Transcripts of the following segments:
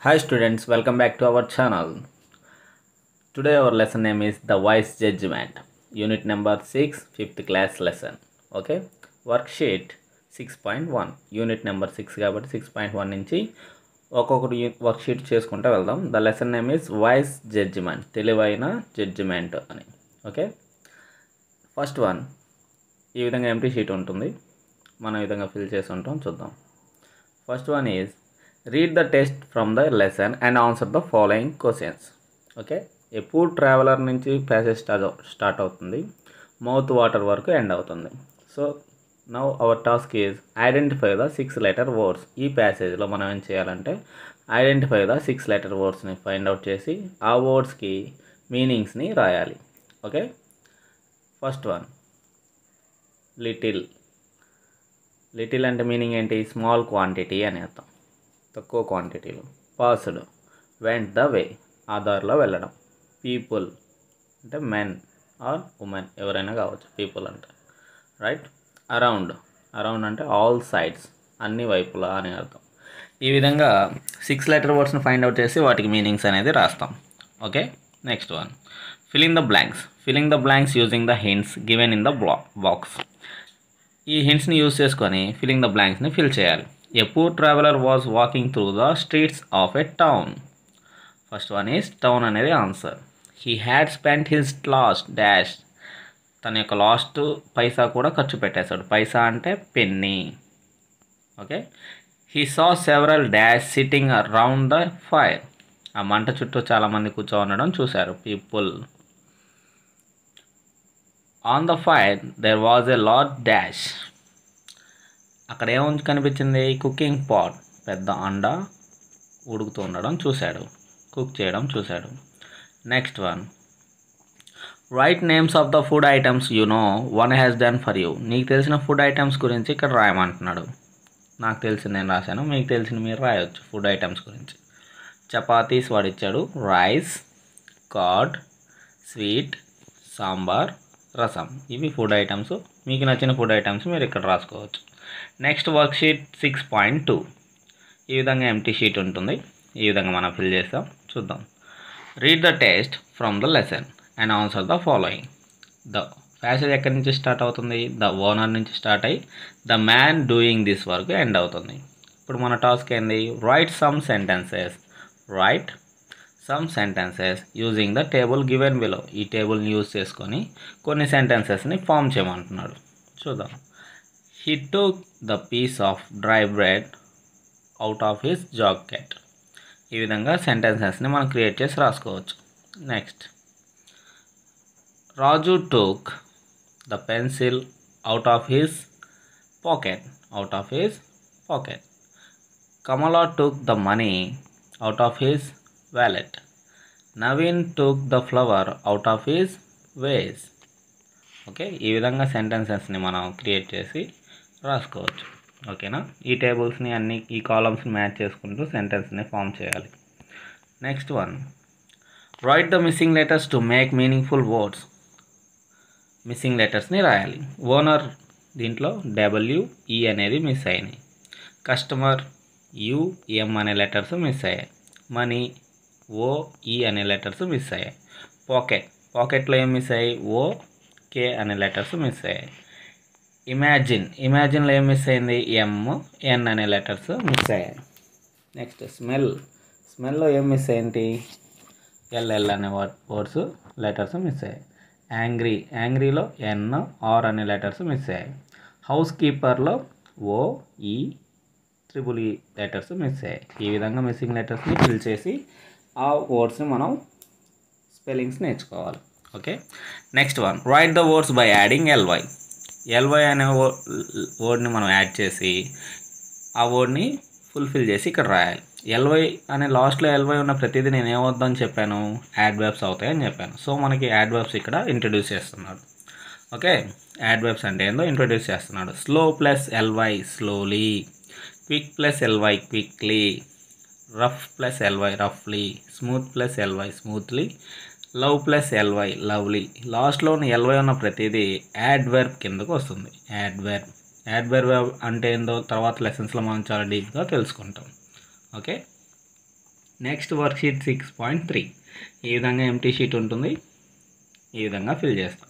Hi students, welcome back to our channel. Today our lesson name is The Wise Judgment. Unit number 6, 5th class lesson. Okay. Worksheet 6.1. Unit number 6 కాబట్టి 6.1 నుంచి ఒక్కొక్కటి worksheet చేసుకుంటూ వెళ్దాం. The lesson name is voice judgement, తెలివైన judgement అని. Okay, first one ఈ విధంగా empty sheet ఉంటుంది, మనం ఈ విధంగా ఫిల్ చేసి ఉంటాం. చూద్దాం. First one is read the text from the lesson and answer the following questions. Okay, a poor traveler నుంచి ప్యాసేజ్ స్టార్ట్ అవుతుంది, మౌత్ వాటర్ వరకు ఎండ్ అవుతుంది. So now our task is identify the 6 letter words. ఈ ప్యాసేజ్లో మనం ఏం చేయాలంటే identify the 6 letter వర్డ్స్ని ఫైండ్ అవుట్ చేసి ఆ వర్డ్స్కి మీనింగ్స్ని రాయాలి. Okay, first one little. Little అంటే మీనింగ్ ఏంటి? స్మాల్ క్వాంటిటీ అని అర్థం, తక్కువ క్వాంటిటీలో. పాస్డ్, వెంట్ ద వే, ఆ దారిలో వెళ్ళడం. పీపుల్ అంటే మెన్ ఆర్ ఉమెన్, ఎవరైనా కావచ్చు పీపుల్ అంటే, రైట్. అరౌండ్, అరౌండ్ అంటే ఆల్ సైడ్స్, అన్ని వైపులా అని అర్థం. ఈ విధంగా 6 letter వర్డ్స్ని ఫైండ్ అవుట్ చేసి వాటికి మీనింగ్స్ అనేది రాస్తాం. Okay, next one filling the blanks. Filling the blanks using the hints given in the box. ఈ హింట్స్ని యూజ్ చేసుకొని ఫిల్లింగ్ ద బ్లాంక్స్ని ఫిల్ చేయాలి. A poor traveler was walking through the streets of a town. First one is town అనేది answer. He had spent his last dash. తన యొక్క last పైసా కూడా ఖర్చు పెట్టేశాడు. పైసా అంటే penny. Okay, he saw several dash sitting around the fire. ఆ మంట చుట్టూ చాలామంది కూర్చో ఉండడం చూశారు. People. On the fire there was a large dash. అక్కడ ఏముంది కనిపించింది? కుకింగ్ పాట్, పెద్ద అండ ఉడుకుతూ ఉండడం చూశాడు, కుక్ చేయడం చూశాడు. Next one right names of the food items you know one has done for you. నీకు తెలిసిన ఫుడ్ ఐటమ్స్ గురించి ఇక్కడ రాయమంటున్నాడు. నాకు తెలిసింది నేను రాశాను, మీకు తెలిసిన మీరు రాయొచ్చు ఫుడ్ ఐటమ్స్ గురించి. చపాతీస్ వాడిచ్చాడు, rice, curd, sweet, sambar, rasam. ఇవి ఫుడ్ ఐటమ్స్. మీకు నచ్చిన ఫుడ్ ఐటమ్స్ మీరు ఇక్కడ రాసుకోవచ్చు. Next worksheet 6.2. ఈ విధంగా ఎంటీ షీట్ ఉంటుంది, ఈ విధంగా మనం ఫిల్ చేస్తాం. చూద్దాం. Read the text from the lesson and answer the following. The passage ఎక్కడి నుంచి స్టార్ట్ అవుతుంది? ద ఓనర్ నుంచి స్టార్ట్ అయ్యి the man doing this work end అవుతుంది. ఇప్పుడు మన టాస్క్ ఏంది? Write some sentences. Write some sentences using the table given below. ఈ టేబుల్ని యూజ్ చేసుకొని కొన్ని సెంటెన్సెస్ని ఫామ్ చేయమంటున్నాడు. చూద్దాం. He took the piece of dry bread out of his jacket. ఈ విధంగా సెంటెన్సెస్ని మనం క్రియేట్ చేసి రాసుకోవచ్చు. Next Raju took the pencil out of his pocket. Out of his pocket. Kamala took the money out of his wallet. Naveen took the flower out of his vase. Okay, ఈ విధంగా సెంటెన్సెస్ని మనం create చేసి రాసుకోవచ్చు. ఓకేనా? ఈ టేబుల్స్ని అన్ని ఈ కాలమ్స్ని మ్యాచ్ చేసుకుంటూ సెంటెన్స్ని ఫామ్ చేయాలి. Next one write the missing letters to make meaningful words. Missing లెటర్స్ని రాయాలి. ఓనర్ దీంట్లో డబ్ల్యూఈ అనేది మిస్ అయినాయి. కస్టమర్ యుఎం అనే లెటర్స్ మిస్ అయ్యాయి. మనీ ఓఈ అనే లెటర్స్ మిస్ అయ్యాయి. పాకెట్, పాకెట్లో ఏం మిస్ అయ్యాయి? ఓకే అనే లెటర్స్ మిస్ అయ్యాయి. ఇమాజిన్, ఇమాజిన్లో ఏం మిస్ అయింది? ఎంఎన్ అనే లెటర్స్ మిస్ అయ్యాయి. నెక్స్ట్ స్మెల్, స్మెల్లో ఏం మిస్ అయ్యింది? ఎల్ఎల్ అనే వర్డ్స్ లెటర్స్ మిస్ అయ్యాయి. యాంగ్రీ, యాంగ్రీలో ఎన్ఆర్ అనే లెటర్స్ మిస్ అయ్యాయి. హౌస్ కీపర్లో O E triple E letters miss అయ్యాయి. ఈ విధంగా మిస్సింగ్ లెటర్స్ని ఫిల్ చేసి ఆ వర్డ్స్ని మనం స్పెల్లింగ్స్ నేర్చుకోవాలి. Okay, next one write the words by adding LY. LY అనే వర్డ్ని మనం యాడ్ చేసి ఆ వర్డ్ని ఫుల్ఫిల్ చేసి ఇక్కడ రాయాలి. ఎల్వై అనే లాస్ట్లో ఎల్వై ఉన్న ప్రతిదీ నేను ఏమవుద్దని చెప్పాను? యాడ్వర్బ్స్ అవుతాయని చెప్పాను. సో మనకి యాడ్వర్బ్స్ ఇక్కడ ఇంట్రడ్యూస్ చేస్తున్నాడు. ఓకే, యాడ్వర్బ్స్ అంటే ఏందో ఇంట్రడ్యూస్ చేస్తున్నాడు. Slow plus L Y slowly, quick plus L Y quickly, rough plus L Y రఫ్లీ, smooth plus L Y smoothly, love plus L Y lovely. లాస్ట్లో ఎల్వై ఉన్న ప్రతిదీ యాడ్వర్బ్ కిందకు వస్తుంది. యాడ్వర్బ్, యాడ్వర్బ్ అంటే ఏందో తర్వాత లెసన్స్లో మనం చాలా డీప్గా తెలుసుకుంటాం. ఓకే, నెక్స్ట్ వర్క్షీట్ 6.3 ఈ విధంగా ఎంటీ షీట్ ఉంటుంది, ఈ విధంగా ఫిల్ చేస్తాం.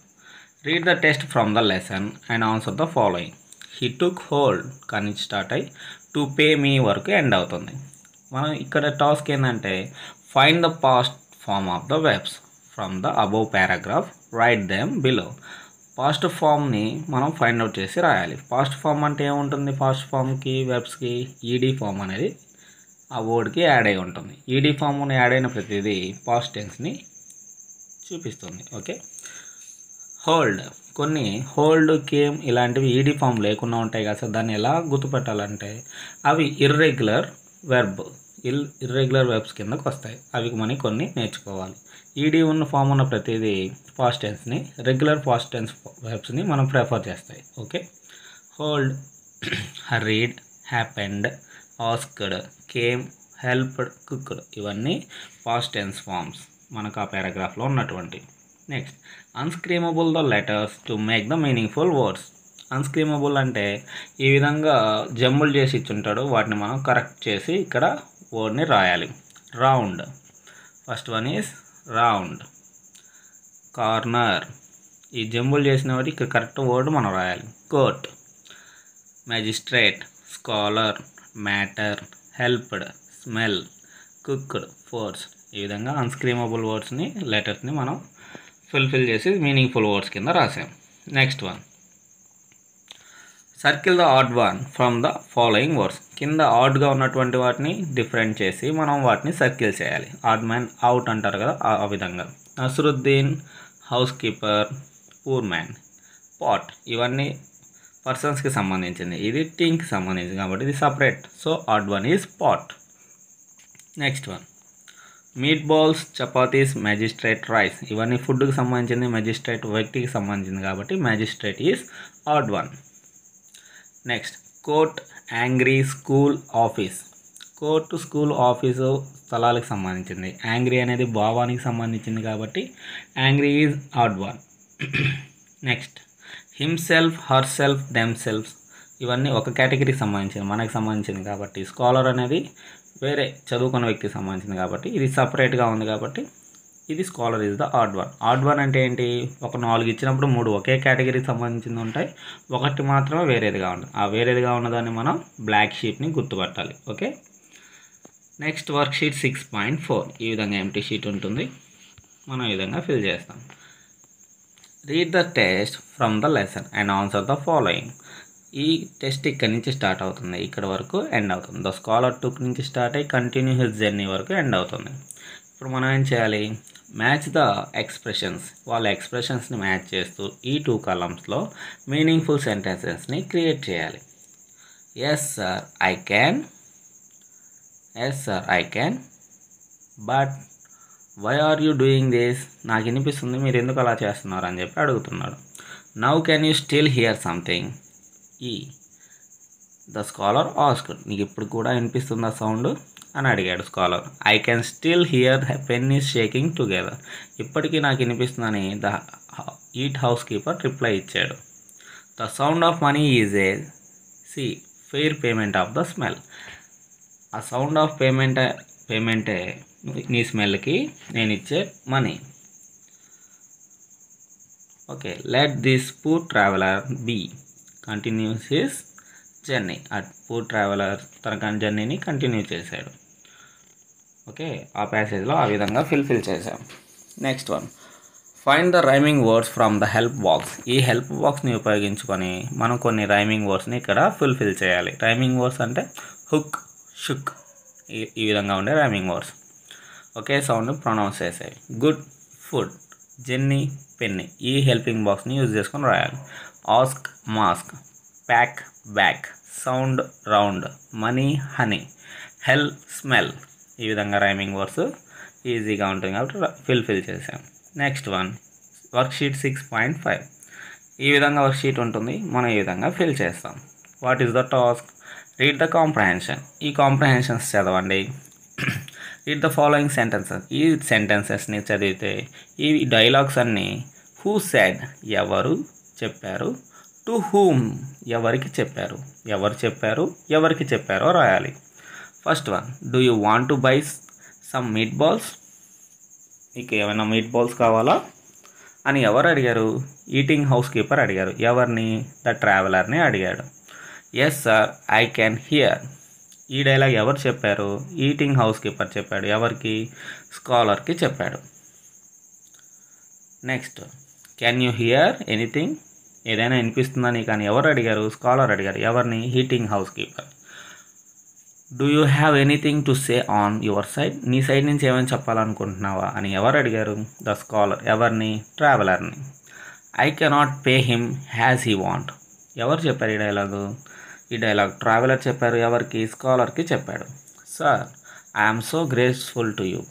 Read the test from the lesson and answer the following. He took hold కానీ స్టార్ట్ అయ్యి టు పే మీ వరకు ఎండ్ అవుతుంది. మనం ఇక్కడ టాస్క్ ఏంటంటే find the past form of the verbs from the above paragraph, write them below. Past ఫామ్ని మనం find out చేసి రాయాలి. పాస్ట్ ఫామ్ అంటే ఏముంటుంది, పాస్ట్ ఫామ్కి వెబ్స్కి ఈడీ ఫామ్ అనేది ఆ వర్డ్కి యాడ్ అయి ఉంటుంది. ఈడీ ఫామ్ని యాడ్ అయిన ప్రతిదీ పాస్ట్ టెన్స్ని చూపిస్తుంది. ఓకే, హోల్డ్, కొన్ని హోల్డ్, కేమ్ ఇలాంటివి ఈడీ ఫామ్ లేకుండా ఉంటాయి కదా సార్, దాన్ని ఎలా గుర్తుపెట్టాలంటే అవి ఇర్రెగ్యులర్ వెర్బ్స్ కిందకు వస్తాయి. అవి మనకి కొన్ని నేర్చుకోవాలి. ఈడీ ఉన్న ఫామ్ ఉన్న ప్రతిదీ పాస్ట్ టెన్స్ని, రెగ్యులర్ పాస్ట్ టెన్స్ వెర్బ్స్ని మనం ప్రిఫర్ చేస్తాయి. Okay, hold, hurried, happened, asked, came, helped, cooked ఇవన్నీ పాస్ట్ టెన్స్ ఫామ్స్ మనకు ఆ పారాగ్రాఫ్లో ఉన్నటువంటి. Next, unscramble the letters to make the meaningful words. Unscramble అంటే ఈ విధంగా జంబుల్ చేసి ఇచ్చుంటాడు, వాటిని మనం కరెక్ట్ చేసి ఇక్కడ వర్డ్ని రాయాలి. Round, first one is round. Corner, ఈ జంబుల్ చేసిన వాటి ఇక్కడ కరెక్ట్ వర్డ్ మనం రాయాలి. Court, magistrate, scholar, matter, helped, smell, cooked, force. ఈ విధంగా అన్స్క్రీమబుల్ వర్డ్స్ని, లెటర్స్ని మనం ఫుల్ఫిల్ చేసి మీనింగ్ఫుల్ వర్డ్స్ కింద రాసాం. Next one, circle the odd one from the following words. కింద ఆడ్గా ఉన్నటువంటి వాటిని డిఫరెంట్ చేసి మనం వాటిని సర్కిల్ చేయాలి. ఆడ్ మ్యాన్ అవుట్ అంటారు కదా, ఆ విధంగా. Nasruddin, housekeeper, poor man, pot ఇవన్నీ పర్సన్స్కి సంబంధించింది, ఇది థింగ్కి సంబంధించింది కాబట్టి ఇది separate. So odd one is pot. Next one, meatballs, chapatis, magistrate, rice ఇవన్నీ ఫుడ్కి సంబంధించింది, మ్యాజిస్ట్రేట్ వ్యక్తికి సంబంధించింది కాబట్టి magistrate is odd one. Next, court, angry, school, office. Court, school, office స్థలాలకు సంబంధించింది. యాంగ్రీ అనేది భావానికి సంబంధించింది కాబట్టి angry is odd one. Next, himself, herself, themselves ఇవన్నీ ఒక కేటగిరీకి సంబంధించింది, మనకి సంబంధించింది కాబట్టి. స్కాలర్ అనేది వేరే చదువుకున్న వ్యక్తికి సంబంధించింది కాబట్టి ఇది సపరేట్గా ఉంది కాబట్టి ఇది scholar is the odd one. Odd one అంటే ఏంటి, ఒక 4 ఇచ్చినప్పుడు 3 ఒకే కేటగిరీకి సంబంధించింది ఉంటాయి, ఒకటి మాత్రమే వేరేదిగా ఉంటుంది. ఆ వేరేదిగా ఉన్నదాన్ని మనం బ్లాక్ షీట్ని గుర్తుపట్టాలి. ఓకే, నెక్స్ట్ వర్క్ షీట్ 6.4 ఈ విధంగా ఎంటీ షీట్ ఉంటుంది, మనం ఈ విధంగా ఫిల్ చేస్తాం. Read the test from the lesson and answer the following. ఈ టెస్ట్ ఇక్కడి నుంచి స్టార్ట్ అవుతుంది, ఇక్కడ వరకు ఎండ్ అవుతుంది. ద స్కాలర్ టుక్ నుంచి స్టార్ట్ అయ్యి కంటిన్యూ హిస్ జర్నీ వరకు ఎండ్ అవుతుంది. ఇప్పుడు మనం ఏం చేయాలి, మ్యాచ్ ద ఎక్స్ప్రెషన్స్, వాళ్ళ ఎక్స్ప్రెషన్స్ని మ్యాచ్ చేస్తూ ఈ 2 కాలమ్స్లో మీనింగ్ఫుల్ సెంటెన్సెస్ని క్రియేట్ చేయాలి. Yes sir I can, yes sir I can, but why are you doing this, నాకు వినిపిస్తుంది మీరు ఎందుకు అలా చేస్తున్నారు అని చెప్పి అడుగుతున్నాడు. Now can you still hear something, ఈ ద స్కాలర్ ఆస్క్డ్, నీకు ఇప్పుడు కూడా వినిపిస్తుందా సౌండ్ అని అడిగాడు scholar. I can still hear pen is shaking together, ఇప్పటికీ నాకు వినిపిస్తుందని ద ఈట్ హౌస్ కీపర్ రిప్లై ఇచ్చాడు. The sound of money is a fair payment of the smell, ఆ సౌండ్ ఆఫ్ పేమెంటే నీ స్మెల్కి నేను ఇచ్చే money. Okay, let this poor traveller be continues his journey, ఆ పూర్ ట్రావెలర్ తన జర్నీని కంటిన్యూ చేశాడు. ఓకే, ఆ ప్యాసేజ్లో ఆ విధంగా ఫిల్ చేసాం. Next one, find the rhyming words from the help box. ఈ హెల్ప్ బాక్స్ని ఉపయోగించుకొని మనం కొన్ని రైమింగ్ వర్డ్స్ని ఇక్కడ ఫుల్ఫిల్ చేయాలి. రైమింగ్ వర్డ్స్ అంటే హుక్, షుక్ ఈ విధంగా ఉండే రైమింగ్ వర్డ్స్. ఒకే సౌండ్ ప్రొనౌన్స్ చేసేవి. గుడ్, ఫుడ్, జెన్నీ, పెన్ని ఈ హెల్పింగ్ బాక్స్ని యూజ్ చేసుకొని రాయాలి. Ask, mask, pack, back, sound, round, money, honey, hell, smell ఈ విధంగా రైమింగ్ వర్డ్స్ ఈజీగా ఉంటుంది కాబట్టి ఫిల్ చేసాం. నెక్స్ట్ వన్, వర్క్ షీట్ 6.5 ఈ విధంగా వర్క్ షీట్ ఉంటుంది, మనం ఈ విధంగా ఫిల్ చేస్తాం. What is the task, read the comprehension, ఈ కాంప్రహెన్షన్స్ చదవండి. రీడ్ ద ఫాలోయింగ్ సెంటెన్సెస్, ఈ సెంటెన్సెస్ని చదివితే ఈ డైలాగ్స్ అన్నీ హూ సెడ్ ఎవరు చెప్పారు, టు హూమ్ ఎవరికి చెప్పారు, ఎవరు చెప్పారో రాయాలి. First one, do you want to buy some meat balls, మీకు ఏమైనా మీట్ బాల్స్ కావాలా అని ఎవరు అడిగారు? ఈటింగ్ హౌస్ కీపర్ అడిగారు. ఎవరిని? ద ట్రావెలర్ని అడిగాడు. Yes sir I can hear. ఈ డైలాగ్ ఎవరు చెప్పారు? ఈటింగ్ హౌస్ కీపర్ చెప్పాడు. ఎవరికి? స్కాలర్కి చెప్పాడు. Next, can you hear anything? ఏదైనా వినిపిస్తుందా నీకు అని ఎవరు అడిగారు? స్కాలర్ అడిగారు. ఎవరిని? Eating house keeper. Do you have anything to say on your side? నీ సైడ్ నుంచి ఏమైనా చెప్పాలనుకుంటున్నావా అని ఎవరు అడిగారు? The scholar. ఎవరిని? ట్రావెలర్ని. I cannot pay him has he want. ఎవరు చెప్పారు ఈ డైలాగు? ఈ డైలాగ్ ట్రావెలర్ చెప్పారు. ఎవరికి? స్కాలర్కి చెప్పాడు. Sir I'm so grateful to you.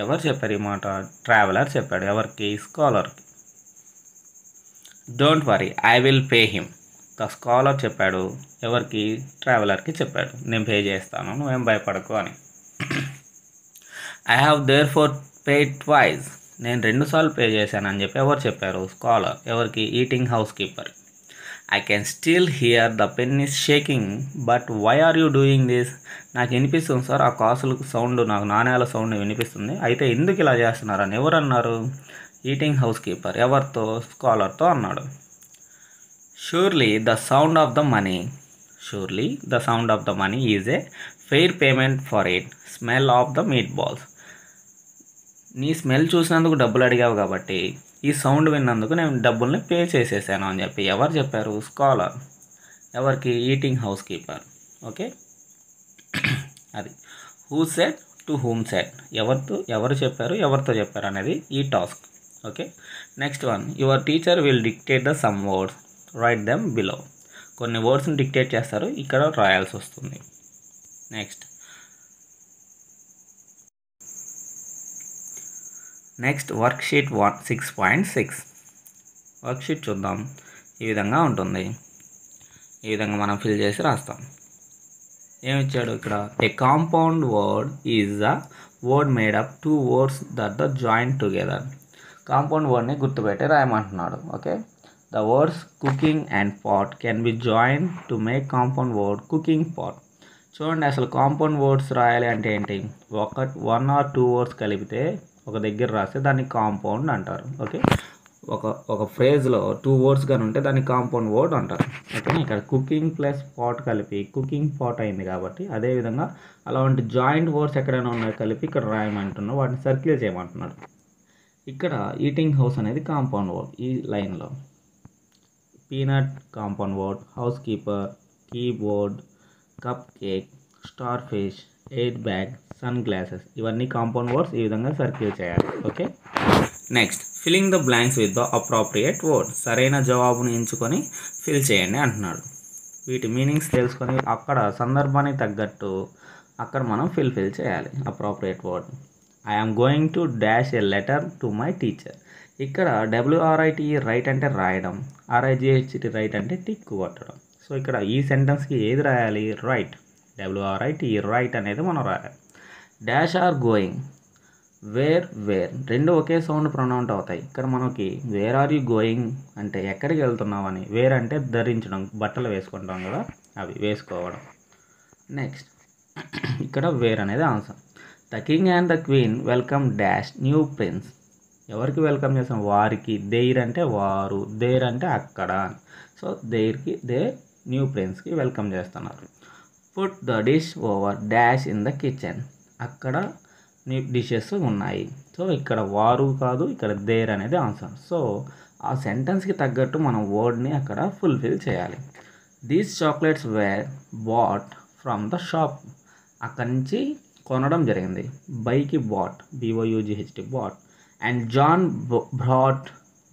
ఎవరు చెప్పారు ఈ మాట? ట్రావెలర్ చెప్పాడు. ఎవరికి? స్కాలర్కి. Don't worry I will pay him. The scholar చెప్పాడు. ఎవరికి? ట్రావెలర్కి చెప్పాడు. నేను పే చేస్తాను, నువ్వేం భయపడకు అని. I have their four paid twice. నేను 2 సార్లు పే చేశాను అని చెప్పి ఎవరు చెప్పారు? స్కాలర్. ఎవరికి? Eating house keeper. I can still hear the pen is shaking but why are you doing this? నాకు వినిపిస్తుంది సార్, ఆ కాసులకు సౌండ్, నాకు నాణ్యాల సౌండ్ వినిపిస్తుంది, అయితే ఎందుకు ఇలా చేస్తున్నారని ఎవరు అన్నారు? Eating house keeper. ఎవరితో? స్కాలర్తో అన్నాడు. Surely the sound of the money, surely the sound of the money is a fair payment for it smell of the meat balls. నీ స్మెల్ చూసినందుకు డబ్బులు అడిగావు కాబట్టి ఈ సౌండ్ విన్నందుకు నేను డబ్బుల్ని పే చేసేసాను అని చెప్పి ఎవరు చెప్పారు? స్కాలర్. ఎవరికి? Eating house keeper. ఓకే, అది who said to whom said. ఎవరు చెప్పారు, ఎవరితో చెప్పారు అనేది ఈ task. Okay, next one, your teacher will dictate the sum words, right them below. కొన్ని వర్డ్స్ని డిక్టేట్ చేస్తారు, ఇక్కడ రాయాల్సి వస్తుంది. Next worksheet 6.6. వర్క్షీట్ చూద్దాం. ఈ విధంగా ఉంటుంది. ఈ విధంగా మనం ఫిల్ చేసి రాస్తాం. ఏమిచ్చాడు ఇక్కడ? A compound word is a word made up 2 words that the joint together. Compound వర్డ్ని గుర్తుపెట్టి రాయమంటున్నాడు. Okay, the words cooking and pot can be join to make compound word cooking pot. చూడండి, అసలు కాంపౌండ్ వర్డ్స్ రాయాలి అంటే ఏంటి? 1 or 2 words కలిపితే ఒక దగ్గర రాస్తే దాన్ని కాంపౌండ్ అంటారు. ఓకే, ఒక ఫ్రేజ్లో 2 words కానీ ఉంటే దాన్ని కాంపౌండ్ వర్డ్ అంటారు. ఓకే, ఇక్కడ కుకింగ్ ప్లస్ పాట్ కలిపి కుకింగ్ పాట్ అయింది కాబట్టి అదేవిధంగా అలాంటి జాయింట్ వర్డ్స్ ఎక్కడైనా ఉన్నాయి కలిపి ఇక్కడ రాయమంటున్నాడు, వాటిని సర్కిల్ చేయమంటున్నాడు. ఇక్కడ ఈటింగ్ హౌస్ అనేది కాంపౌండ్ వర్డ్. ఈ లైన్లో peanut compound word, housekeeper, keyboard, cupcake, starfish, 8 bag, sunglasses, ఇవన్నీ కాంపౌండ్ వర్డ్స్. ఈ విధంగా సర్కిల్ చేయాలి. Okay, next filling the blanks with the appropriate word. సరైన జవాబును ఎంచుకొని ఫిల్ చేయండి అంటున్నాడు. వీటి మీనింగ్స్ తెలుసుకొని అక్కడ సందర్భానికి తగ్గట్టు అక్కడ మనం ఫిల్ చేయాలి appropriate word. I am going to dash a letter to my teacher. ఇక్కడ WRIT రైట్ అంటే రాయడం, RIGHT రైట్ అంటే టిక్ కొట్టడం. సో ఇక్కడ ఈ సెంటెన్స్కి ఏది రాయాలి? రైట్. WRIT రైట్ అనేది మనం రాయాలి. డాష్ ఆర్ గోయింగ్, వేర్ రెండు ఒకే సౌండ్ ప్రొనౌన్స్ అవుతాయి. ఇక్కడ మనకి వేర్ ఆర్ యూ గోయింగ్ అంటే ఎక్కడికి వెళ్తున్నావు అని, వేర్ అంటే ధరించడం, బట్టలు వేసుకుంటాం కదా అవి వేసుకోవడం. నెక్స్ట్ ఇక్కడ వేర్ అనేది answer. The king and the queen welcome dash new prince. ఎవరికి వెల్కమ్ చేస్తాం? వారికి. దేర్ అంటే వారు, దేర్ అంటే అక్కడ. సో దే న్యూ ప్రిన్స్కి వెల్కమ్ చేస్తున్నారు. Put the dish over dash in the kitchen. అక్కడ డిషెస్ ఉన్నాయి. సో ఇక్కడ వారు కాదు, ఇక్కడ దేర్ అనేది ఆన్సర్. సో ఆ సెంటెన్స్కి తగ్గట్టు మనం వర్డ్ని అక్కడ ఫుల్ఫిల్ చేయాలి. These chocolates were bought from the shop. అక్కడి నుంచి కొనడం జరిగింది. బైకి bought, BOUGHT bought. And John brought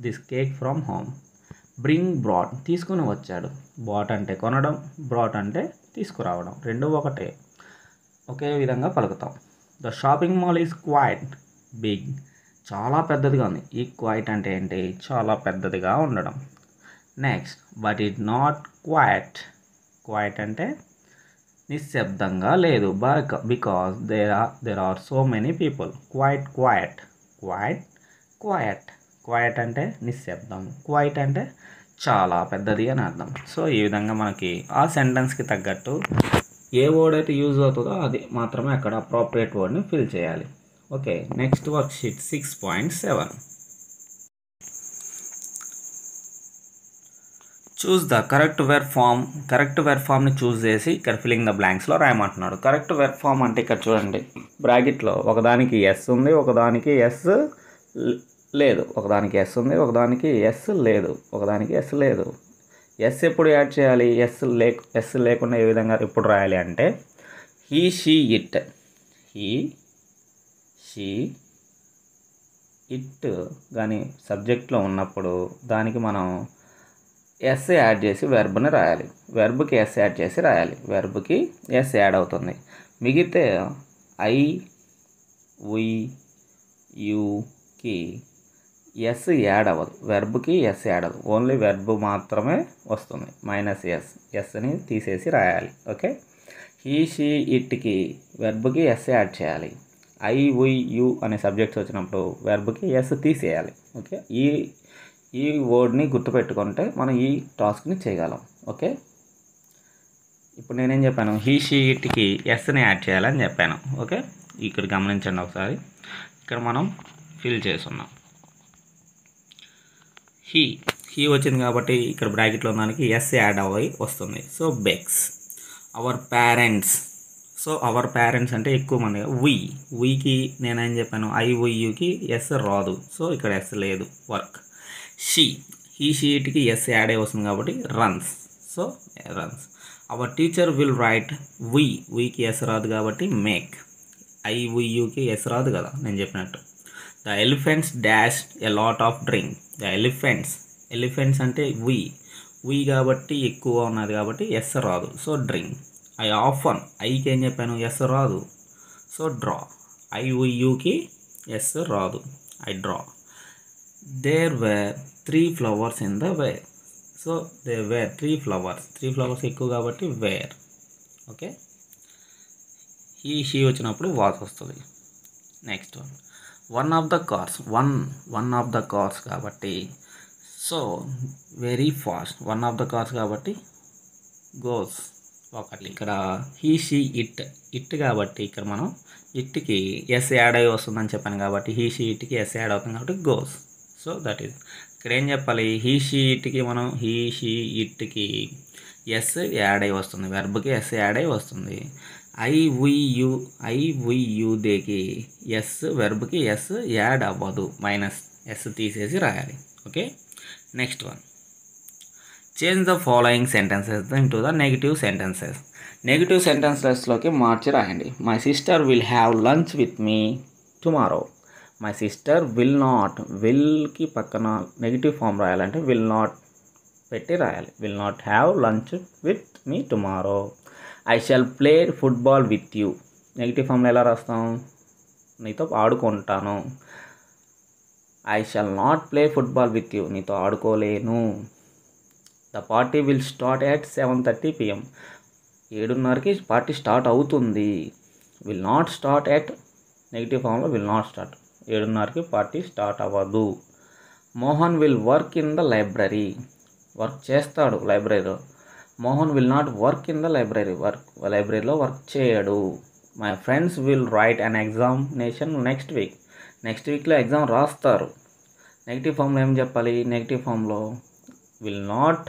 this cake from home. Bring brought తీసుకుని వచ్చాడు. బాట్ అంటే కొనడం, బ్రాట్ అంటే తీసుకురావడం, రెండు ఒకటే, ఒకే విధంగా పలుకుతాం. The shopping mall is quite big. చాలా పెద్దదిగా ఉంది. ఈ క్వైట్ అంటే ఏంటి? చాలా పెద్దదిగా ఉండడం. Next but it not quiet. Quiet అంటే నిశ్శబ్దంగా లేదు. Because there are so many people. Quiet అంటే నిశ్శబ్దం, క్వైట్ అంటే చాలా పెద్దది అని అర్థం. సో ఈ విధంగా మనకి ఆ సెంటెన్స్కి తగ్గట్టు ఏ వర్డ్ అయితే యూజ్ అవుతుందో అది మాత్రమే అక్కడ అప్రోప్రియేట్ వర్డ్ని ఫిల్ చేయాలి. Okay, next work sheet 6.7. Choose the correct verb form. Correct verb ఫామ్ని చూస్ చేసి ఇక్కడ ఫిల్లింగ్ ద బ్లాంక్స్లో రాయమంటున్నాడు. కరెక్ట్ వెర్ ఫామ్ అంటే ఇక్కడ చూడండి, బ్రాకెట్లో ఒకదానికి ఎస్ ఉంది, ఒకదానికి ఎస్ లేదు, ఒకదానికి ఎస్ ఉంది, ఒకదానికి ఎస్ లేదు, ఒకదానికి ఎస్ లేదు. ఎస్ ఎప్పుడు యాడ్ చేయాలి? ఎస్ లేకుండా ఏ విధంగా ఎప్పుడు రాయాలి అంటే he she it. He she it కానీ సబ్జెక్ట్లో ఉన్నప్పుడు దానికి మనం ఎస్ యాడ్ చేసి వెర్బ్ని రాయాలి. వెర్బ్కి ఎస్ యాడ్ చేసి రాయాలి. వెర్బ్కి ఎస్ యాడ్ అవుతుంది. మిగితే ఐ, వి, యుకి ఎస్ యాడ్ అవ్వదు. వెర్బ్కి ఎస్ యాడ్ అవ్వదు. ఓన్లీ వెర్బ్ మాత్రమే వస్తుంది. ఎస్ని తీసేసి రాయాలి. ఓకే, హీ షీ ఇట్కి వెర్బ్కి ఎస్ యాడ్ చేయాలి. ఐ, వి, యు అనే సబ్జెక్ట్స్ వచ్చినప్పుడు వెర్బ్కి ఎస్ తీసేయాలి. ఓకే, ఈ వర్డ్ని గుర్తుపెట్టుకుంటే మనం ఈ టాస్క్ని చేయగలం. ఓకే, ఇప్పుడు నేనేం చెప్పాను? హీ షీ ఇట్కి ఎస్ని యాడ్ చేయాలని చెప్పాను. ఓకే, ఇక్కడ గమనించండి ఒకసారి. ఇక్కడ మనం ఫిల్ చేస్తున్నాం. హీ వచ్చింది కాబట్టి ఇక్కడ బ్రాకెట్లో దానికి ఎస్ యాడ్ అవ్వి వస్తుంది. So bakes. Our parents. So our parents అంటే ఎక్కువ మంది. వీకి నేనేం చెప్పాను? ఐ, వి, యుకి ఎస్ రాదు. సో ఇక్కడ ఎస్ లేదు. వర్క్. హీ షీట్కి ఎస్ యాడ్ అయి వస్తుంది కాబట్టి runs. So runs. Our teacher will write. వీకి ఎస్ రాదు కాబట్టి మేక్. ఐ, వి, యుకి ఎస్ రాదు కదా నేను చెప్పినట్టు. The elephants dash a lot of drink. The elephants అంటే వి కాబట్టి ఎక్కువ ఉన్నది కాబట్టి ఎస్ రాదు. So drink. I often. ఐకి ఏం చెప్పాను? ఎస్ రాదు. So draw. ఐ, వి, యుకి ఎస్ రాదు. I draw. There were 3 flowers in the were. So there were 3 flowers. 3 flowers ఎక్కువ కాబట్టి వేర్. ఓకే, ఈ షీ వచ్చినప్పుడు వాస్ వస్తుంది. Next one of the cars. One of the cars కాబట్టి so very fast. One of the cars కాబట్టి goes. ఒకటి ఇక్కడ he she it కాబట్టి ఇక్కడ మనం ఇట్కి ఎస్ యాడ్ అయ్యి వస్తుందని చెప్పాను కాబట్టి హీ షీ ఇట్కి ఎస్ యాడ్ అవుతుంది కాబట్టి గోస్. So that is. ఇక్కడ ఏం చెప్పాలి? హీ షీ ఇట్కి ఎస్ యాడ్ అయ్యి వస్తుంది. వెర్బ్కి ఎస్ యాడ్ అయ్యి వస్తుంది. ఐ, వి, యు దేకి ఎస్, వెర్బ్కి ఎస్ యాడ్ అవ్వదు. మైనస్ ఎస్ తీసేసి రాయాలి. Okay, next one. Change the following sentences into the negative sentences. Negative సెంటెన్సెస్లోకి మార్చి రాయండి. My sister will have lunch with me tomorrow. My sister will not. విల్కి పక్కన negative form రాయాలంటే will not పెట్టి రాయాలి. Will not have lunch with me tomorrow. I shall play football with you. Negative ఫామ్లో ఎలా రాస్తాం? నీతో ఆడుకుంటాను. I shall not play football with you. నీతో ఆడుకోలేను. The party will start at 7:30 PM. 7:30కి పార్టీ స్టార్ట్ అవుతుంది. Will not start at. Negative ఫామ్లో విల్ నాట్ స్టార్ట్. 7:30కి పార్టీ స్టార్ట్ అవ్వదు. Mohan will work in the library. Work చేస్తాడు లైబ్రరీలో. Mohan will not work in the library. లైబ్రరీలో వర్క్ చేయడు. My friends will write an examination next week. Next వీక్లో exam రాస్తారు. Negative ఫామ్లో ఏం చెప్పాలి? నెగిటివ్ ఫామ్లో will not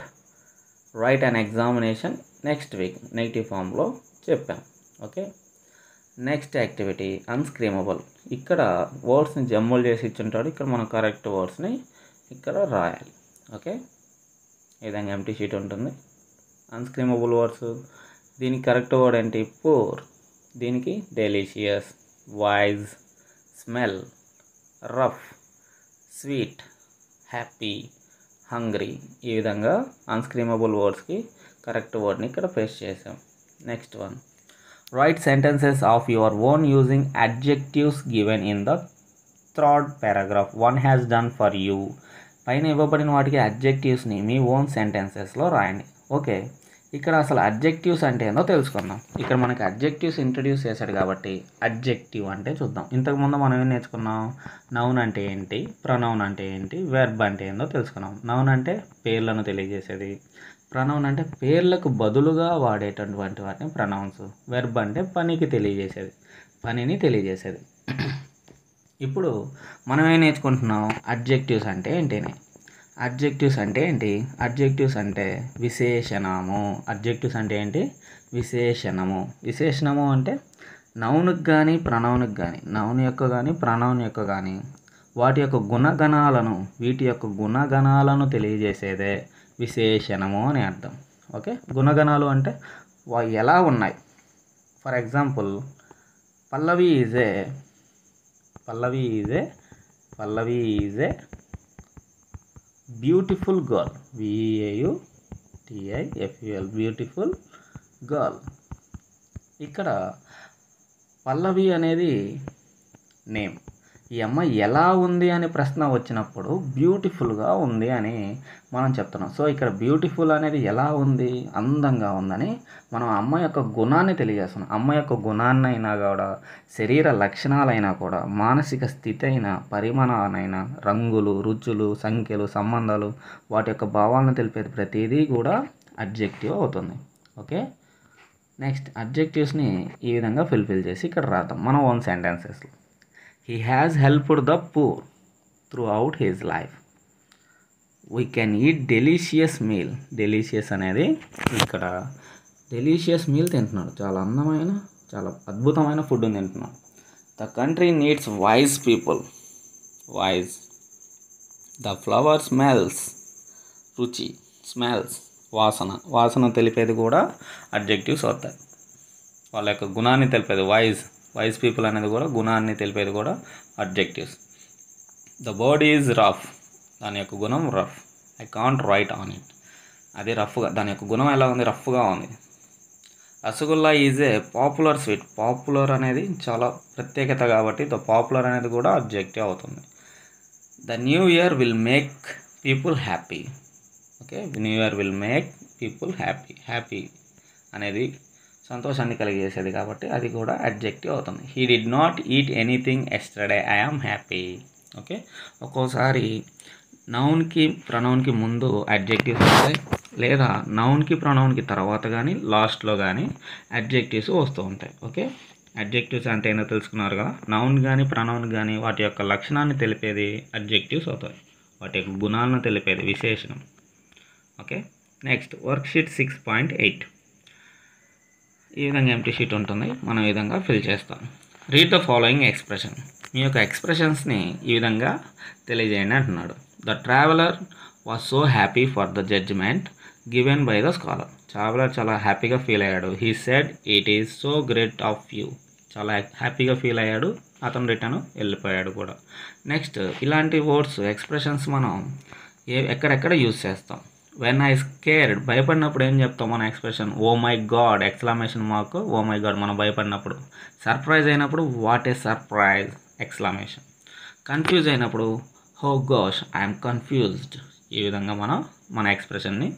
write an examination next week. Negative ఫామ్లో చెప్పాం. Okay, next activity unscramble. ఇక్కడ వర్డ్స్ని జమ్మల్ చేసి ఇచ్చుంటాడు. ఇక్కడ మనం కరెక్ట్ వర్డ్స్ని ఇక్కడ రాయాలి. ఓకే, ఈ విధంగా ఎంటీ షీట్ ఉంటుంది. అన్స్క్రీమబుల్ వర్డ్స్. దీనికి కరెక్ట్ వర్డ్ ఏంటి? పూర్. దీనికి delicious, wise, smell, rough, sweet, happy, hungry. ఈ విధంగా అన్స్క్రీమబుల్ వర్డ్స్కి కరెక్ట్ వర్డ్ని ఇక్కడ పేస్ట్ చేసాం. Next one. Right sentences of your own using adjectives given in the third paragraph. One has done for you. పైన ఇవ్వబడిన వాటికి అడ్జెక్టివ్స్ని మీ own సెంటెన్సెస్లో రాయండి. ఓకే, ఇక్కడ అసలు అడ్జెక్టివ్స్ అంటే ఏందో తెలుసుకుందాం. ఇక్కడ మనకి అడ్జెక్టివ్స్ ఇంట్రడ్యూస్ చేశాడు కాబట్టి అడ్జెక్టివ్ అంటే చూద్దాం. ఇంతకుముందు మనం ఏం నేర్చుకున్నాం? నౌన్ అంటే ఏంటి, ప్రొనౌన్ అంటే ఏంటి, వెర్బ్ అంటే ఏందో తెలుసుకున్నాం. నౌన్ అంటే పేర్లను తెలియజేసేది, ప్రనౌన్ అంటే పేర్లకు బదులుగా వాడేటటువంటి వాటిని ప్రనౌన్స్. వెర్బ్ అంటే పనిని తెలియజేసేది. ఇప్పుడు మనం ఏం నేర్చుకుంటున్నాం? అడ్జెక్టివ్స్ అంటే ఏంటి? అడ్జెక్టివ్స్ అంటే విశేషణము. అడ్జెక్టివ్స్ అంటే ఏంటి? విశేషణము అంటే నౌన్కి కానీ ప్రనౌన్కి కానీ, నౌన్ యొక్క కానీ ప్రనౌన్ యొక్క కానీ వీటి యొక్క గుణగణాలను తెలియజేసేదే విశేషణము అని అర్థం. ఓకే, గుణగణాలు అంటే ఎలా ఉన్నాయి. For example, Pallavi is a beautiful girl. VAUTIFUL, beautiful girl. ఇక్కడ పల్లవి అనేది నేమ్. ఈ అమ్మాయి ఎలా ఉంది అనే ప్రశ్న వచ్చినప్పుడు బ్యూటిఫుల్గా ఉంది అని మనం చెప్తున్నాం. సో ఇక్కడ బ్యూటిఫుల్ అనేది ఎలా ఉంది? అందంగా ఉందని మనం అమ్మాయి యొక్క గుణాన్ని తెలియజేస్తున్నాం. అమ్మాయి యొక్క గుణాన్నైనా కూడా, శరీర లక్షణాలైనా కూడా, మానసిక స్థితి అయినా, పరిమాణాలైనా, రంగులు, రుచులు, సంఖ్యలు, సంబంధాలు, వాటి యొక్క భావాలను తెలిపేది ప్రతిదీ కూడా అడ్జెక్టివ్ అవుతుంది. ఓకే, నెక్స్ట్ అడ్జెక్టివ్స్ని ఈ విధంగా ఫిల్ఫిల్ చేసి ఇక్కడ రాద్దాం మన own సెంటెన్సెస్లో. He has helped the poor throughout his life. We can eat delicious meal. Delicious అనేది ఇక్కడ డెలిషియస్ మీల్ తింటున్నాడు. చాలా అందమైన, చాలా అద్భుతమైన ఫుడ్ తింటున్నాడు. The country needs wise people. Wise. The flower smells. రుచి. Smells. వాసన తెలిపేది కూడా అడ్జెక్టివ్స్ అవుతాయి. వాళ్ళ యొక్క గుణాన్ని తెలిపేది వైజ్ పీపుల్ అనేది కూడా గుణాన్ని తెలిపేది కూడా adjectives. The body is rough. దాని యొక్క గుణం rough. I can't right on it. అది రఫ్గా, దాని యొక్క గుణం ఎలా ఉంది? రఫ్గా ఉంది. Rasgulla is a popular sweet. Popular అనేది చాలా ప్రత్యేకత కాబట్టి ద పాపులర్ అనేది కూడా అడ్జెక్టివ్ అవుతుంది. The new year will make people happy. Okay, new year will make people happy అనేది సంతోషాన్ని కలిగజేసేది కాబట్టి అది కూడా అడ్జెక్టివ్ అవుతుంది. He did not eat anything yesterday, I am happy. Okay, ఒక్కోసారి నౌన్కి ప్రనౌన్కి ముందు అడ్జెక్టివ్స్ వస్తాయి, లేదా నౌన్కి ప్రనౌన్కి తర్వాత కానీ లాస్ట్లో కానీ అడ్జెక్టివ్స్ వస్తూ ఉంటాయి. ఓకే, అడ్జెక్టివ్స్ అంటే ఏంటో తెలుసుకున్నారు కదా. నౌన్ కానీ ప్రనౌన్ కానీ వాటి యొక్క లక్షణాన్ని తెలిపేది అడ్జెక్టివ్స్ అవుతాయి. వాటి యొక్క గుణాలను తెలిపేది విశేషణం. Okay, next worksheet 6.8. ఈ విధంగా ఎంప్టీ షీట్ ఉంటుంది. మనం ఈ విధంగా ఫిల్ చేస్తాం. Read the following expression. మీ యొక్క ఎక్స్ప్రెషన్స్ని ఈ విధంగా తెలియజేయండి అంటున్నాడు. The traveller was so happy for the judgement given by the scholar. Traveller చాలా హ్యాపీగా ఫీల్ అయ్యాడు. He said it is so great of you. చాలా హ్యాపీగా ఫీల్ అయ్యాడు. అతను రిటర్న్ వెళ్ళిపోయాడు కూడా. నెక్స్ట్ ఇలాంటి వర్డ్స్ ఎక్స్ప్రెషన్స్ మనం ఎక్కడెక్కడ యూజ్ చేస్తాం? వెన్ ఐ స్కేర్డ్, భయపడినప్పుడు ఏం చెప్తాం మన expression? Oh my god! Exclamation mark oh my god మనం భయపడినప్పుడు. సర్ప్రైజ్ అయినప్పుడు what a surprise! Exclamation. Confuse అయినప్పుడు హో గోష్ ఐఎమ్ కన్ఫ్యూజ్డ్. ఈ విధంగా మనం మన ఎక్స్ప్రెషన్ని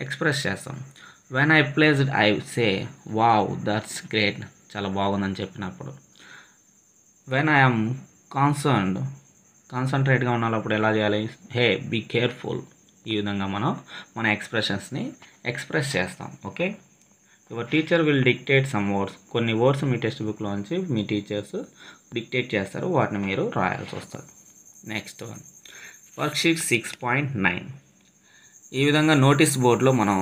ఎక్స్ప్రెస్ చేస్తాం. When I pleased I say wow that's great. చాలా బాగుందని చెప్పినప్పుడు. వెన్ ఐఎమ్ కాన్సన్ట్రేట్గా ఉన్నప్పుడు ఎలా చేయాలి? Hey be careful. ఈ విధంగా మనం మన ఎక్స్ప్రెషన్స్ని ఎక్స్ప్రెస్ చేస్తాం. Okay, your teacher will dictate some words. కొన్ని వర్డ్స్ మీ టెక్స్ట్ బుక్లోంచి మీ టీచర్స్ డిక్టేట్ చేస్తారు, వాటిని మీరు రాయాల్సి వస్తుంది. Next one worksheet 6.9. ఈ విధంగా నోటీస్ బోర్డులో మనం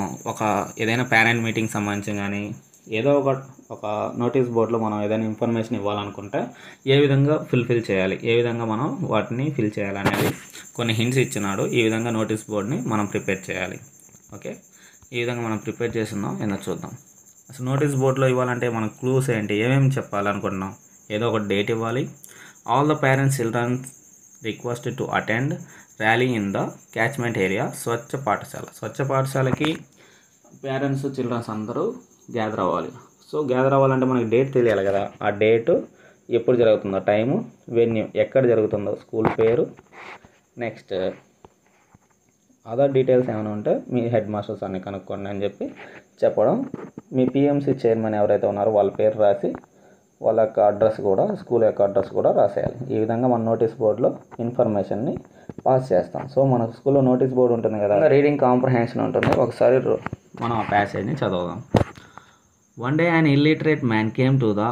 ఏదైనా పేరెంట్ మీటింగ్ సంబంధించి కానీ ఏదో ఒక నోటీస్ బోర్డులో మనం ఏదైనా ఇన్ఫర్మేషన్ ఇవ్వాలనుకుంటే ఏ విధంగా ఫిల్ చేయాలి, ఏ విధంగా మనం వాటిని ఫిల్ చేయాలనేది కొన్ని హింట్స్ ఇచ్చినాడు. ఈ విధంగా నోటీస్ బోర్డ్ని మనం ప్రిపేర్ చేయాలి. ఓకే, ఈ విధంగా మనం ప్రిపేర్ చేస్తున్నాం ఏందో చూద్దాం. అసలు నోటీస్ బోర్డులో ఇవ్వాలంటే మన క్లూస్ ఏంటి, ఏమేమి చెప్పాలనుకుంటున్నాం? ఏదో ఒక డేట్ ఇవ్వాలి. All the parents children requested to attend rally in the catchment area Swachh Pathashala. స్వచ్ఛ పాఠశాలకి పేరెంట్స్ చిల్డ్రన్స్ అందరూ గ్యాదర్ అవ్వాలి. సో గ్యాదర్ అవ్వాలంటే మనకి డేట్ తెలియాలి కదా. ఆ డేటు ఎప్పుడు జరుగుతుందో, టైము, వెన్యూ, ఎక్కడ జరుగుతుందో, స్కూల్ పేరు, నెక్స్ట్ అదర్ డీటెయిల్స్ ఏమైనా ఉంటే మీ హెడ్ మాస్టర్స్ అన్ని కనుక్కోండి అని చెప్పడం. మీ పిఎంసి చైర్మన్ ఎవరైతే ఉన్నారో వాళ్ళ పేరు రాసి వాళ్ళ యొక్క అడ్రస్ కూడా, స్కూల్ యొక్క అడ్రస్ కూడా రాసేయాలి. ఈ విధంగా మన నోటీస్ బోర్డులో ఇన్ఫర్మేషన్ని పాస్ చేస్తాం. సో మన స్కూల్లో నోటీస్ బోర్డు ఉంటుంది కదా, రీడింగ్ కాంప్రహెన్షన్ ఉంటుంది. ఒకసారి మనం ఆ ప్యాసేజ్ని చదవదాం. One day an illiterate man came to the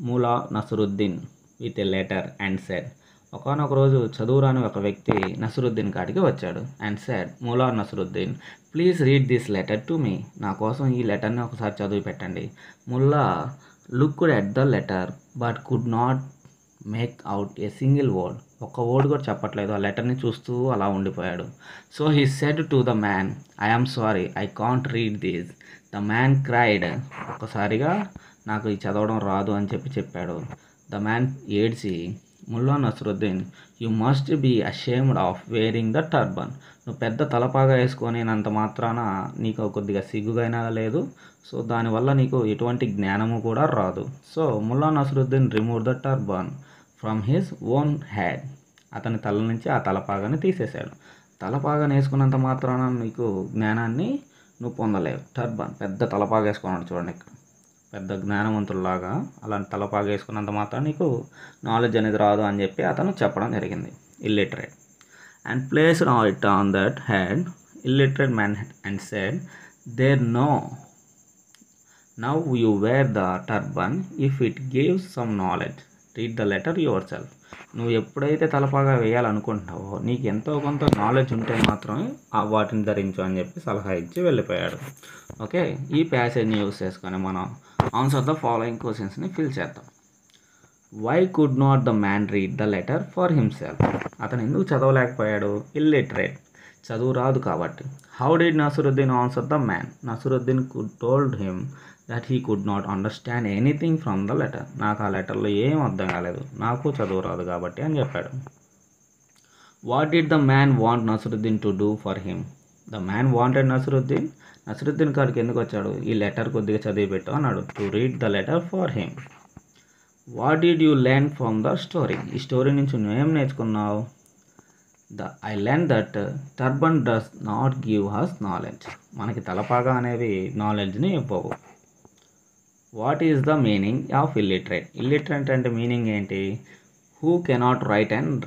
Mullah Nasruddin with a letter and said, ఒకనొక రోజు చదువురాని ఒక వ్యక్తి నసరుద్దీన్ కాడికి వచ్చాడు. And said, Mulla Nasruddin, please read this letter to me. నా కోసం ఈ లెటర్ని ఒకసారి చదివి పెట్టండి. Mulla looked at the letter but could not make out a single word. ఒక్క వర్డ్ కూడా చెప్పట్లేదు. ఆ లెటర్ని చూస్తూ అలా ఉండిపోయాడు. So he said to the man, I am sorry, I can't read this. The man cried. ఒక్కసారిగా నాకు ఈ చదవడం రాదు అని చెప్పాడు. ద మ్యాన్ ఏడ్చి, Mulla Nasruddin, you must be ashamed of wearing the turban. నువ్వు పెద్ద తలపాగా వేసుకొనినంత మాత్రాన నీకు కొద్దిగా సిగ్గుగైనా లేదు. సో దానివల్ల నీకు ఎటువంటి జ్ఞానము కూడా రాదు. So Mulla Nasruddin remove the turban from his own head. అతని తల నుంచి ఆ తలపాగాని తీసేశాడు. తలపాగాని వేసుకున్నంత మాత్రాన నీకు జ్ఞానాన్ని నువ్వు పొందలేవు. టర్బన్ పెద్ద తలపాగా వేసుకున్నాడు చూడండి, ఇక్కడ పెద్ద జ్ఞానవంతుల్లాగా అలాంటి తలపాగా వేసుకున్నంత మాత్రం నీకు నాలెడ్జ్ అనేది రాదు అని చెప్పి అతను చెప్పడం జరిగింది. Illiterate and placed it on that head illiterate man and said, there now you wear the turban if it gives some knowledge, read the letter yourself. నువ్వు ఎప్పుడైతే తలపాగా వేయాలనుకుంటున్నావో నీకు ఎంతో కొంత నాలెడ్జ్ ఉంటే మాత్రమే వాటిని ధరించు అని చెప్పి సలహా ఇచ్చి వెళ్ళిపోయాడు. ఓకే, ఈ ప్యాసేజ్ని యూజ్ చేసుకొని మనం ఆన్సర్ ద ఫాలోయింగ్ క్వశ్చన్స్ని ఫిల్ చేద్దాం. Why could not the man read the letter for himself. అతను ఎందుకు చదవలేకపోయాడు? ఇల్లిటరేట్, చదువు రాదు కాబట్టి. How did Nasruddin answer the man. Nasruddin could told him that he could not understand anything from the letter. నాకు ఆ లెటర్లో ఏం అర్థం కాలేదు, నాకు చదువు రాదు కాబట్టి అని చెప్పాడు. What did the man want Nasruddin to do for him. The man wanted Nasruddin. Nasruddin కాడికి ఎందుకు వచ్చాడు? ఈ లెటర్ కొద్దిగా చదివి పెట్టు అన్నాడు. To read the letter for him. What did you learn from the story. ఈ స్టోరీ నుంచి నువ్వేం నేర్చుకున్నావు? I learn that turban does not give has knowledge. మనకి తలపాగా అనేవి నాలెడ్జ్ని ఇవ్వవు. What is the meaning of illiterate. Illiterate అంటే మీనింగ్ ఏంటి? Who cannot write and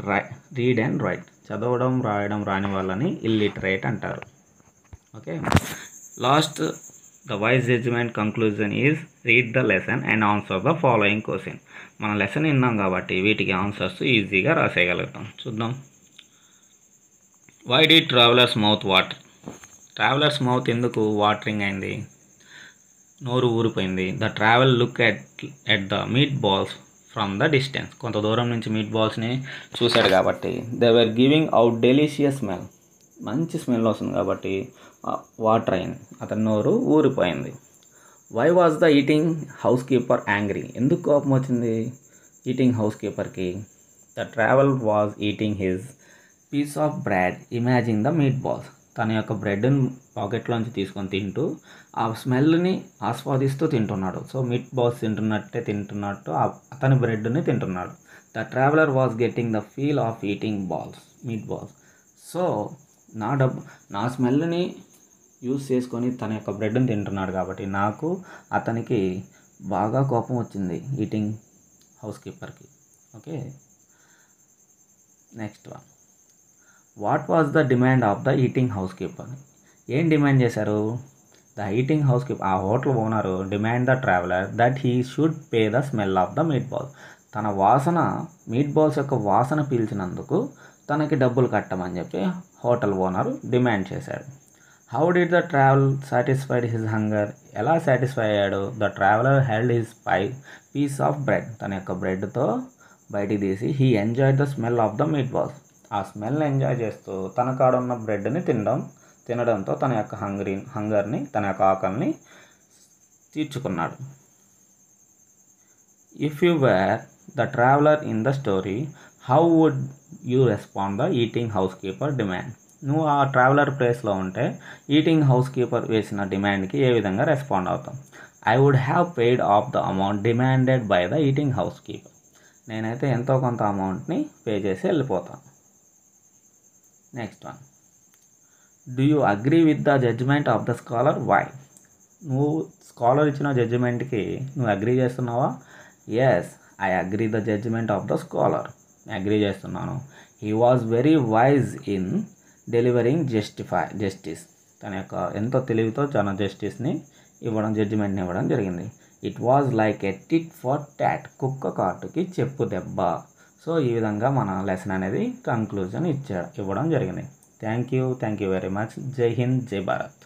read and write. చదవడం రాయడం రాని వాళ్ళని ఇల్లిటరేట్ అంటారు. Okay, last the wise judgement conclusion is read the lesson and answer the following question. మన lesson విన్నాం కాబట్టి వీటికి ఆన్సర్స్ ఈజీగా రాసేయగలుగుతాం. చూద్దాం. Why did traveller's mouth water. Traveller's mouth ఎందుకు వాటరింగ్ అయింది? నోరు ఊరిపోయింది. The travel look at the meet balls from the distance. కొంత దూరం నుంచి మీట్ బాల్స్ని చూశాడు కాబట్టి. They were giving out delicious smell. మంచి స్మెల్ వస్తుంది కాబట్టి వాటర్ అయింది. అతని నోరు ఊరిపోయింది. Why was the eating house keeper angry. ఎందుకు కోపం వచ్చింది ఈటింగ్ హౌస్ కీపర్కి? The travel was eating his piece of bread imagine the meet balls. తన యొక్క బ్రెడ్ని పాకెట్లోంచి తీసుకొని తింటూ ఆ స్మెల్ని ఆస్వాదిస్తూ తింటున్నాడు. సో మీట్ బాల్స్ తింటున్నట్టు అతని బ్రెడ్ని తింటున్నాడు. The traveller was getting the feel of eating meat balls. So నా స్మెల్ని యూస్ చేసుకొని తన యొక్క బ్రెడ్ని తింటున్నాడు కాబట్టి నాకు అతనికి బాగా కోపం వచ్చింది ఈటింగ్ హౌస్ కీపర్కి. Okay, next one. What was the demand of the eating house keeper. ఏం డిమాండ్ చేశారు? ద ఈటింగ్ హౌస్ కీపర్, ఆ hotel owner demand the traveller that he should pay the smell of the meet balls. తన వాసన meat balls యొక్క వాసన పీల్చినందుకు తనకి డబ్బులు కట్టమని చెప్పి హోటల్ ఓనర్ డిమాండ్ చేశాడు. How did the travel satisfied his hunger. ఎలా సాటిస్ఫై అయ్యాడు? The traveller held his piece of bread. తన యొక్క బ్రెడ్తో బయటికి తీసి he enjoyed the smell of the meat balls. ఆ స్మెల్ని ఎంజాయ్ చేస్తూ తన కాడ ఉన్న బ్రెడ్ని తినడంతో తన యొక్క హంగర్ని తన యొక్క ఆకలిని తీర్చుకున్నాడు. If you were the traveller in the story how would you respond the eating house keeper demand. నువ్వు ఆ ట్రావెలర్ ప్లేస్లో ఉంటే ఈటింగ్ హౌస్ కీపర్ వేసిన డిమాండ్కి ఏ విధంగా రెస్పాండ్ అవుతాం? I would have paid off the amount demanded by the eating house keeper. నేనైతే ఎంతో కొంత అమౌంట్ని పే చేసి వెళ్ళిపోతాను. Next one. Do you agree with the judgement of the scholar. Why. నువ్వు స్కాలర్ ఇచ్చిన జడ్జిమెంట్కి నువ్వు అగ్రీ చేస్తున్నావా? Yes, I agree the judgement of the scholar. నేను అగ్రీ చేస్తున్నాను. He was very wise in delivering justice. తన యొక్క ఎంతో తెలివితో చాలా జస్టిస్ని జడ్జిమెంట్ని ఇవ్వడం జరిగింది. It was like a tit for tat, కుక్క కాటుకి చెప్పు దెబ్బ. సో ఈ విధంగా మన లెసన్ అనేది కంక్లూజన్ ఇవ్వడం జరిగింది. Thank you very much. జై హింద్, జై భారత్.